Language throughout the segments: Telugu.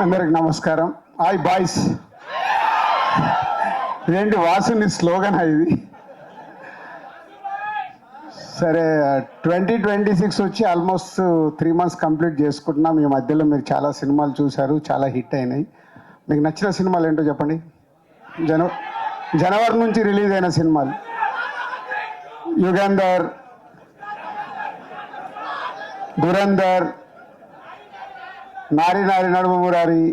అందరికి నమస్కారం. Hi boys. ఇదేంటి వాసుని స్లోగన్ ఇది? సరే, 2026 వచ్చి ఆల్మోస్ట్ 3 months కంప్లీట్ చేసుకుంటున్నాం. ఈ మధ్యలో మీరు చాలా సినిమాలు చూశారు, చాలా హిట్ అయినాయి. మీకు నచ్చిన సినిమాలు ఏంటో చెప్పండి. జనవరి నుంచి రిలీజ్ అయిన సినిమాలు: యుగంధర్, దురంధర్, నారి నారి నడుమ మురారి,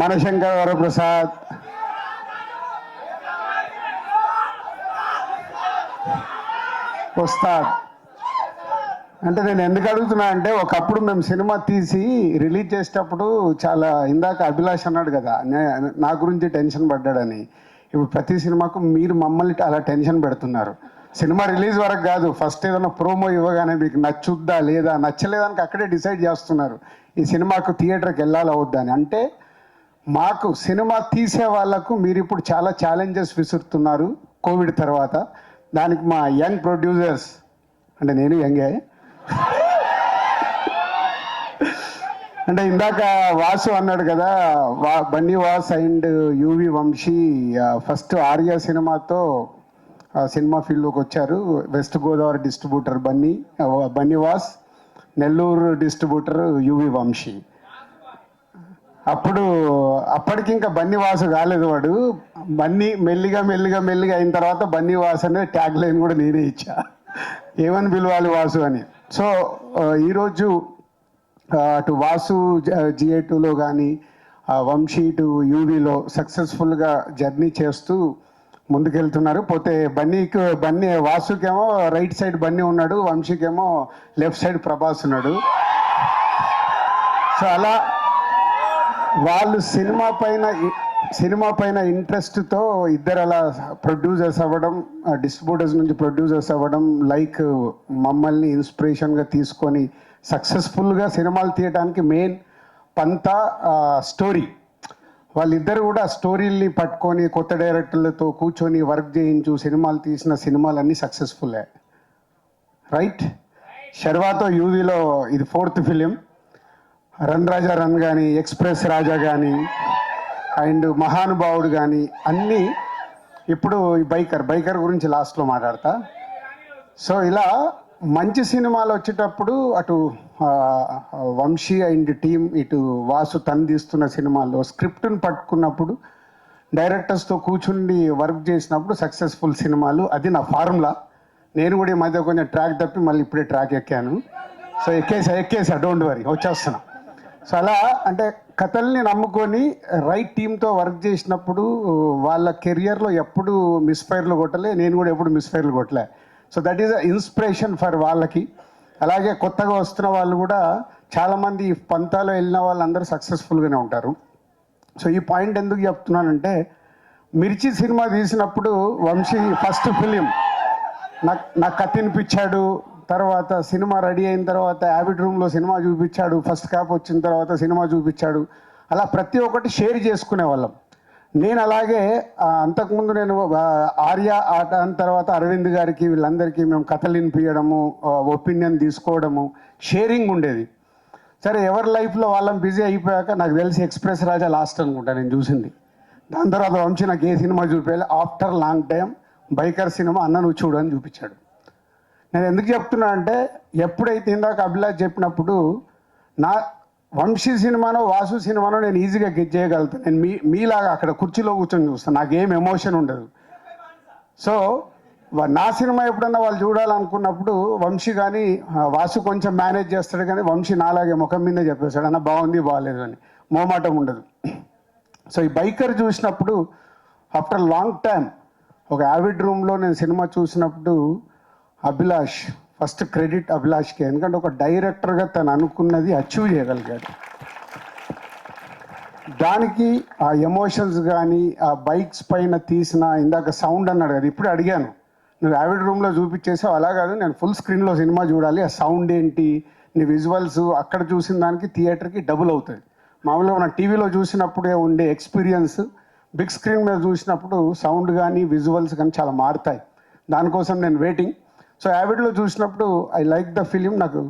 మనశంకర్ వరప్రసాద్, ఉస్తాద్. అంటే నేను ఎందుకు అడుగుతున్నా అంటే, ఒకప్పుడు మేము సినిమా తీసి రిలీజ్ చేసేటప్పుడు చాలా, ఇందాక అభిలాష్ అన్నాడు కదా నా గురించి టెన్షన్ పడ్డాడని. ఇప్పుడు ప్రతి సినిమాకు మీరు మమ్మల్ని అలా టెన్షన్ పెడుతున్నారు. సినిమా రిలీజ్ వరకు కాదు, ఫస్ట్ ఏదైనా ప్రోమో ఇవ్వగానే మీకు నచ్చుద్దా లేదా, నచ్చలేదానికి అక్కడే డిసైడ్ చేస్తున్నారు ఈ సినిమాకు థియేటర్కి వెళ్ళాలా వద్దా అని. అంటే మాకు సినిమా తీసే వాళ్ళకు మీరు ఇప్పుడు చాలా ఛాలెంజెస్ విసురుతున్నారు కోవిడ్ తర్వాత. దానికి మా యంగ్ ప్రొడ్యూసర్స్, అంటే నేను యంగే, అంటే ఇందాక వాసు అన్నాడు కదా, Bunny Vas and UV Vamsi first Arya సినిమాతో సినిమా ఫీల్డ్లోకి వచ్చారు. West Godavari distributor Bunny Vas, Nellore distributor UV Vamsi. అప్పటికి ఇంకా బన్నీ వాసు కాలేదు వాడు. బన్నీ మెల్లిగా మెల్లిగా మెల్లిగా అయిన తర్వాత బన్నీ వాసు అనే ట్యాగ్ లైన్ కూడా నేనే ఇచ్చా, ఏమని పిలవాలి వాసు అని. సో ఈరోజు అటు వాసు GA2లో కానీ వంశీ టు యూవీలో సక్సెస్ఫుల్గా జర్నీ చేస్తూ ముందుకెళ్తున్నారు. పోతే బన్నీ వాసుకేమో రైట్ సైడ్ బన్నీ ఉన్నాడు, వంశీకేమో లెఫ్ట్ సైడ్ ప్రభాస్ ఉన్నాడు. సో అలా వాళ్ళు సినిమా పైన ఇంట్రెస్ట్తో ఇద్దరు అలా ప్రొడ్యూసర్స్ అవ్వడం, డిస్ట్రిబ్యూటర్స్ నుంచి ప్రొడ్యూసర్స్ అవ్వడం, లైక్ మమ్మల్ని ఇన్స్పిరేషన్గా తీసుకొని సక్సెస్ఫుల్గా సినిమాలు తీయడానికి మెయిన్ పంతా స్టోరీ. వాళ్ళిద్దరు కూడా స్టోరీల్ని పట్టుకొని కొత్త డైరెక్టర్లతో కూర్చొని వర్క్ చేయించు సినిమాలు తీసిన సినిమాలన్నీ సక్సెస్ఫుల్లే, రైట్? శర్వాతో యూవీలో ఇది 4th ఫిలిం. రన్ రాజా రన్ కానీ, ఎక్స్ప్రెస్ రాజా కానీ, అండ్ మహానుభావుడు కానీ అన్నీ. ఇప్పుడు ఈ బైకర్ గురించి లాస్ట్లో మాట్లాడతా. సో ఇలా మంచి సినిమాలు వచ్చేటప్పుడు అటు వంశీ అండ్ టీమ్, ఇటు వాసు తను తీస్తున్న సినిమాల్లో స్క్రిప్ట్ని పట్టుకున్నప్పుడు డైరెక్టర్స్తో కూర్చుండి వర్క్ చేసినప్పుడు సక్సెస్ఫుల్ సినిమాలు. అది నా ఫార్ములా. నేను కూడా ఈ మధ్య కొంచెం ట్రాక్ తప్పి మళ్ళీ ఇప్పుడే ట్రాక్ ఎక్కాను. సో ఎక్కేసా, డోంట్ వరీ, వచ్చేస్తున్నా. సో అలా అంటే కథల్ని నమ్ముకొని రైట్ టీంతో వర్క్ చేసినప్పుడు వాళ్ళ కెరియర్లో ఎప్పుడు మిస్ఫైర్లు కొట్టలే, నేను కూడా ఎప్పుడు మిస్ఫైర్లు కొట్టలే. So that is a inspiration for వాళ్ళకి. అలాగే కొత్తగా వస్తున్న వాళ్ళు కూడా చాలామంది పంతాలో వెళ్ళిన వాళ్ళందరూ సక్సెస్ఫుల్గానే ఉంటారు. సో ఈ పాయింట్ ఎందుకు చెప్తున్నానంటే, మిర్చి సినిమా తీసినప్పుడు వంశీ ఫస్ట్ ఫిలిం నాకు కథ వినిపించాడు. తర్వాత సినిమా రెడీ అయిన తర్వాత యాబిడ్ రూమ్లో సినిమా చూపించాడు, ఫస్ట్ క్యాప్ వచ్చిన తర్వాత సినిమా చూపించాడు. అలా ప్రతి ఒక్కటి షేర్ చేసుకునే వాళ్ళం. నేను అలాగే అంతకుముందు నేను ఆర్య ఆట అన్న తర్వాత అరవింద్ గారికి వీళ్ళందరికీ మేము కథలు వినిపించడము, ఒపీనియన్ తీసుకోవడము, షేరింగ్ ఉండేది. సరే, ఎవరి లైఫ్లో వాళ్ళని బిజీ అయిపోయాక నాకు తెలిసి ఎక్స్ప్రెస్ రాజా లాస్ట్ అనుకుంటా నేను చూసింది. దాని తర్వాత వంశీ నాకు ఏ సినిమా చూపించాలి, after long time biker cinema అన్న నువ్వు చూడు అని చూపించాడు. నేను ఎందుకు చెప్తున్నా అంటే, ఎప్పుడైతే ఇందాక అభిలాష్ చెప్పినప్పుడు నా వంశీ సినిమానో వాసు సినిమానో నేను ఈజీగా గెట్ చేయగలుగుతాను. నేను మీలాగా అక్కడ కుర్చీలో కూర్చొని చూస్తాను, నాకేం ఎమోషన్ ఉండదు. సో నా సినిమా ఎప్పుడన్నా వాళ్ళు చూడాలనుకున్నప్పుడు వంశీ కానీ వాసు కొంచెం మేనేజ్ చేస్తాడు, కానీ వంశీ నాలాగే ముఖం మీదే చెప్పేస్తాడు, అన్న బాగుంది బాగాలేదు అని, మోమాటం ఉండదు. సో ఈ బైకర్ చూసినప్పుడు ఆఫ్టర్ లాంగ్ టైం ఒక యావిడ్ రూమ్లో నేను సినిమా చూసినప్పుడు అభిలాష్, ఫస్ట్ క్రెడిట్ అభిలాష్కి. ఎందుకంటే ఒక డైరెక్టర్గా తను అనుకున్నది అచీవ్ చేయగలిగాడు. దానికి ఆ ఎమోషన్స్ కానీ, ఆ బైక్స్ పైన తీసిన ఇందాక సౌండ్ అన్నాడు కదా, ఇప్పుడు అడిగాను, నువ్వు యావిడ్ రూమ్లో చూపించేసావు, అలా కాదు నేను ఫుల్ స్క్రీన్లో సినిమా చూడాలి, ఆ సౌండ్ ఏంటి, నీ విజువల్స్ అక్కడ చూసిన దానికి థియేటర్కి డబుల్ అవుతుంది. మామూలుగా మన టీవీలో చూసినప్పుడే ఉండే ఎక్స్పీరియన్స్ బిగ్ స్క్రీన్ మీద చూసినప్పుడు సౌండ్ కానీ విజువల్స్ కానీ చాలా మారుతాయి. దానికోసం నేను వెయిటింగ్. సో యావిడ్లో చూసినప్పుడు ఐ లైక్ ద ఫిలిం. నాకు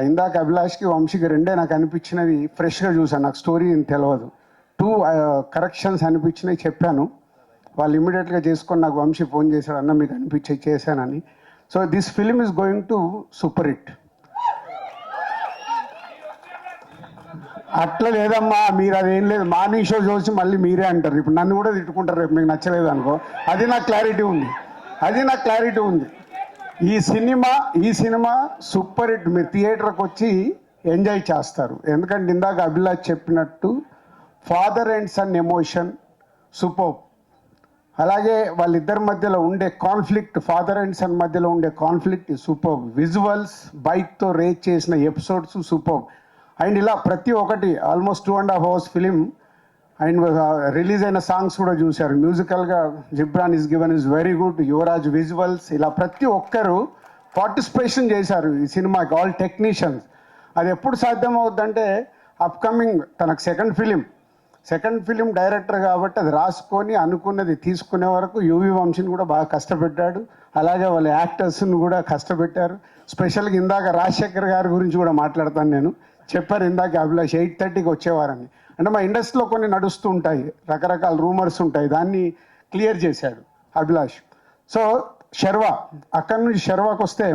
ఇందాక అభిలాష్కి వంశీకి రెండే నాకు అనిపించినవి ఫ్రెష్గా చూసాను, నాకు స్టోరీ ఏం తెలియదు. 2 కరెక్షన్స్ అనిపించినవి చెప్పాను, వాళ్ళు ఇమీడియట్గా చేసుకొని నాకు వంశీ ఫోన్ చేశాడు, అన్న మీకు అనిపించే చేశానని. So this film is going to super hit. అట్లా లేదమ్మా, మీరు అదేం లేదు, మార్నింగ్ షో చూసి మళ్ళీ మీరే అంటారు, ఇప్పుడు నన్ను కూడా తిట్టుకుంటారు రేపు మీకు నచ్చలేదు అనుకో. అది నాకు క్లారిటీ ఉంది. ఈ సినిమా సూపర్ హిట్. మీరు థియేటర్కి వచ్చి ఎంజాయ్ చేస్తారు. ఎందుకంటే ఇందాక అభిలాష్ చెప్పినట్టు father and son emotion super. అలాగే వాళ్ళిద్దరి మధ్యలో ఉండే కాన్ఫ్లిక్ట్, ఫాదర్ అండ్ సన్ మధ్యలో ఉండే కాన్ఫ్లిక్ట్ సూపర్. విజువల్స్, బైక్తో రేట్ చేసిన ఎపిసోడ్స్ సూపర్. అండ్ ఇలా ప్రతి ఒక్కటి almost 2.5 hours film. And release అయిన సాంగ్స్ కూడా చూశారు. మ్యూజికల్గా Ghibran is given is very good. Yuvaraj visuals, ఇలా ప్రతి ఒక్కరు పార్టిసిపేషన్ చేశారు ఈ సినిమాకి, ఆల్ టెక్నీషియన్స్. అది ఎప్పుడు సాధ్యమవుద్దంటే అప్కమింగ్ తనకు సెకండ్ ఫిలిం డైరెక్టర్ కాబట్టి అది రాసుకొని అనుకున్నది తీసుకునే వరకు యువి వంశీని కూడా బాగా కష్టపెట్టాడు. అలాగే వాళ్ళ యాక్టర్స్ని కూడా కష్టపెట్టారు. స్పెషల్గా ఇందాక రాజశేఖర్ గారి గురించి కూడా మాట్లాడతాను నేను. చెప్పారు ఇందాక అభిలాష్ 8:30కి వచ్చేవారని. అంటే మా ఇండస్ట్రీలో కొన్ని నడుస్తూ ఉంటాయి, రకరకాల రూమర్స్ ఉంటాయి, దాన్ని క్లియర్ చేశాడు అభిలాష్. సో శర్వా, అక్కడి నుంచి శర్వాకి వస్తే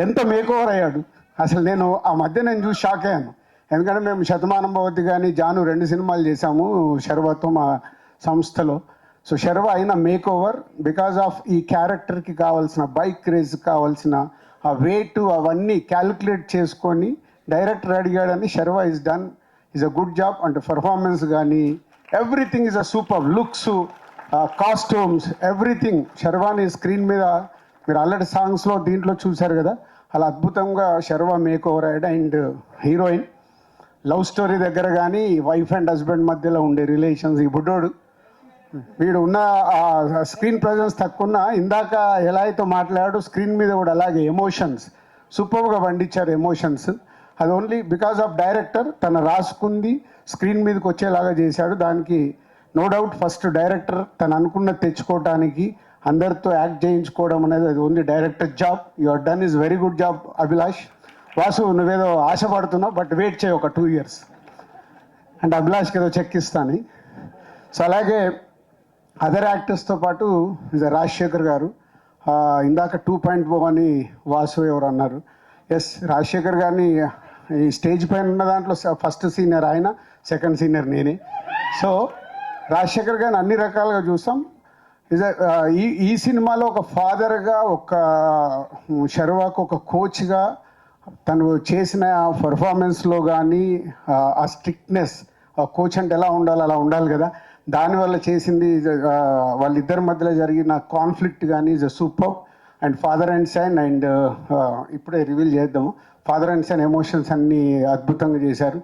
ఎంత మేకోవర్ అయ్యాడు అసలు. నేను చూసి షాక్ అయ్యాను. ఎందుకంటే మేము శతమానం భవతి కానీ జాను 2 సినిమాలు చేశాము శర్వాతో మా సంస్థలో. సో శర్వా అయిన మేకోవర్ బికాజ్ ఆఫ్ ఈ క్యారెక్టర్కి కావాల్సిన బైక్ క్రేజ్, కావాల్సిన ఆ వెయిట్, అవన్నీ క్యాలిక్యులేట్ చేసుకొని డైరెక్టర్ అడిగాడని Sharwa is a good job. అంటే పర్ఫార్మెన్స్ కానీ everything is a super. Looks, costumes, everything. శర్వాని స్క్రీన్ మీద మీరు ఆల్రెడీ సాంగ్స్లో దీంట్లో చూశారు కదా, అలా అద్భుతంగా శర్వా మేక్ ఓవర్ అయ్యాడు. అండ్ హీరోయిన్ లవ్ స్టోరీ దగ్గర కానీ వైఫ్ అండ్ హస్బెండ్ మధ్యలో ఉండే రిలేషన్స్, ఈ బుడ్డోడు వీడు ఉన్న స్క్రీన్ ప్రజెన్స్ తక్కువ, ఇందాక ఎలా అయితే మాట్లాడాడు స్క్రీన్ మీద కూడా అలాగే ఎమోషన్స్ సూపర్గా పండించారు. ఎమోషన్స్ అది ఓన్లీ బికాజ్ ఆఫ్ డైరెక్టర్ తను రాసుకుంది స్క్రీన్ మీదకి వచ్చేలాగా చేశాడు. దానికి నో డౌట్ ఫస్ట్ డైరెక్టర్ తను అనుకున్నది తెచ్చుకోవడానికి, అందరితో యాక్ట్ చేయించుకోవడం అనేది అది only director job. Your done is very good job Abhilash. Vasu నువ్వేదో ఆశపడుతున్నావు, బట్ వెయిట్ చేయి ఒక 2 years అంటే అభిలాష్కి ఏదో చెక్ ఇస్తాను. సో అలాగే అదర్ యాక్టర్స్తో పాటు రాజశేఖర్ గారు, ఇందాక 2.0 అని వాసు ఎవరు అన్నారు. ఎస్, రాజశేఖర్ గారిని ఈ స్టేజ్ పైన ఉన్న దాంట్లో ఫస్ట్ సీనియర్ ఆయన, సెకండ్ సీనియర్ నేనే. సో రాజశేఖర్ గారిని అన్ని రకాలుగా చూసాం. ఈ సినిమాలో ఒక ఫాదర్గా, ఒక శర్వాకు ఒక కోచ్గా తను చేసిన పర్ఫార్మెన్స్లో కానీ ఆ స్ట్రిక్ట్నెస్, కోచ్ అంటే ఎలా ఉండాలి అలా ఉండాలి కదా, దానివల్ల చేసింది వాళ్ళిద్దరి మధ్యలో జరిగిన కాన్ఫ్లిక్ట్ కానీ is super. And father and son, and ఇప్పుడే రివీల్ చేద్దాము, ఫాదర్ అండ్ సన్ ఎమోషన్స్ అన్నీ అద్భుతంగా చేశారు.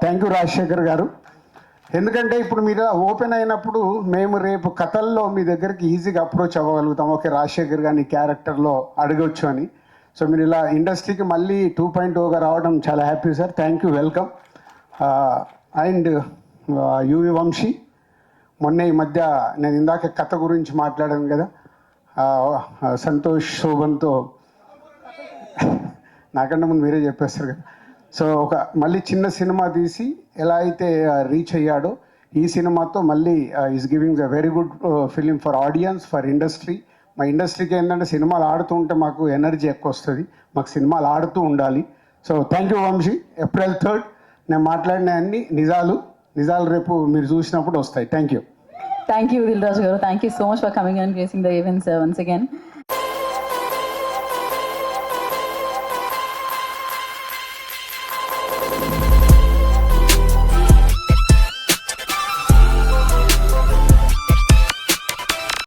థ్యాంక్ యూ రాజశేఖర్ గారు. ఎందుకంటే ఇప్పుడు మీరు ఓపెన్ అయినప్పుడు మేము రేపు కథల్లో మీ దగ్గరికి ఈజీగా అప్రోచ్ అవ్వగలుగుతాం. ఓకే, రాజశేఖర్ గారిని క్యారెక్టర్లో అడగొచ్చు అని. సో మీరు ఇలా ఇండస్ట్రీకి మళ్ళీ 2.0గా రావడం చాలా happy sir. Thank you, welcome. And UV Vamsi, మొన్న ఈ మధ్య నేను ఇందాక కథ గురించి మాట్లాడాను కదా, సంతోష్ శోభన్తో, నాకంటే ముందు మీరే చెప్పేస్తారు కదా. సో ఒక మళ్ళీ చిన్న సినిమా తీసి ఎలా అయితే రీచ్ అయ్యాడో, ఈ సినిమాతో మళ్ళీ is giving a very good film for audience, for industry. మా ఇండస్ట్రీకి ఏంటంటే సినిమాలు ఆడుతూ ఉంటే మాకు ఎనర్జీ ఎక్కువ వస్తుంది, మాకు సినిమాలు ఆడుతూ ఉండాలి. So thank you Vamsi. April 3rd నేను మాట్లాడిన అన్ని నిజాలు రేపు మీరు చూసినప్పుడు వస్తాయి. Thank you. Thank you, Dilraj Garu. Thank you so much for coming and gracing the events once again.